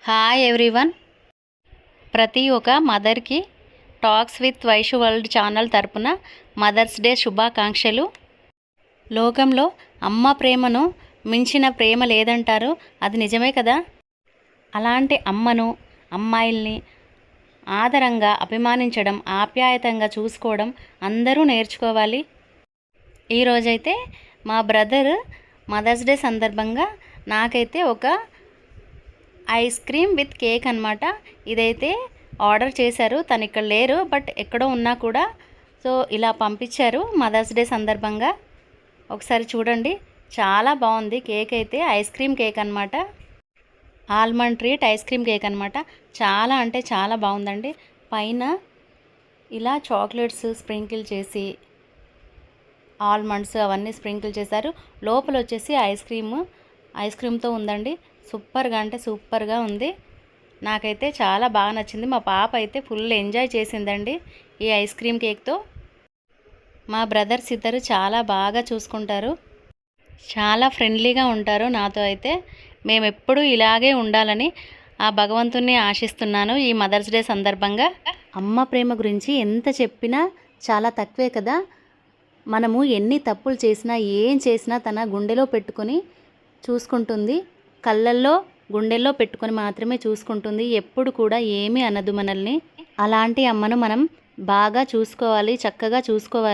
Hi everyone. ప్రతి ఒక్క మదర్కి talks with Vaishu world channel తరపున మదర్స్ డే శుభాకాంక్షలు. లోకంలో అమ్మ ప్రేమను మించిన ప్రేమ లేదంటారు, అది నిజమే కదా. అలాంటి అమ్మను, అమ్మాయిల్ని ఆదరంగా అభిమానించడం, ఆప్యాయతంగా చూసుకోవడం అందరూ నేర్చుకోవాలి. ఈరోజైతే మా బ్రదర్ మదర్స్ డే సందర్భంగా నాకైతే ఒక ఐస్ క్రీమ్ విత్ కేక్ అనమాట. ఇదైతే ఆర్డర్ చేశారు, తను ఇక్కడ లేరు, బట్ ఎక్కడో ఉన్నా కూడా సో ఇలా పంపించారు మదర్స్ డే సందర్భంగా. ఒకసారి చూడండి, చాలా బాగుంది కేక్ అయితే. ఐస్ క్రీమ్ కేక్ అనమాట, almond treat ice cream cake అనమాట. చాలా అంటే చాలా బాగుందండి. పైన ఇలా చాక్లెట్స్ స్ప్రింకిల్ చేసి, ఆల్మండ్స్ అవన్నీ స్ప్రింకిల్ చేశారు. లోపల వచ్చేసి ఐస్ క్రీమ్తో ఉందండి. సూపర్గా అంటే సూపర్గా ఉంది. నాకైతే చాలా బాగా నచ్చింది. మా పాప అయితే ఫుల్ ఎంజాయ్ చేసిందండి ఈ ఐస్ క్రీమ్ కేక్తో. మా బ్రదర్స్ ఇద్దరు చాలా బాగా చూసుకుంటారు, చాలా ఫ్రెండ్లీగా ఉంటారు నాతో. అయితే మేము ఎప్పుడూ ఇలాగే ఉండాలని ఆ భగవంతుణ్ణి ఆశిస్తున్నాను ఈ మదర్స్ డే సందర్భంగా. అమ్మ ప్రేమ గురించి ఎంత చెప్పినా చాలా తక్కువే కదా. మనము ఎన్ని తప్పులు చేసినా, ఏం చేసినా తన గుండెలో పెట్టుకొని చూసుకుంటుంది. కళ్ళల్లో, గుండెల్లో పెట్టుకొని మాత్రమే చూసుకుంటుంది. ఎప్పుడు కూడా ఏమీ అనదు మనల్ని. అలాంటి అమ్మను మనం బాగా చూసుకోవాలి, చక్కగా చూసుకోవాలి.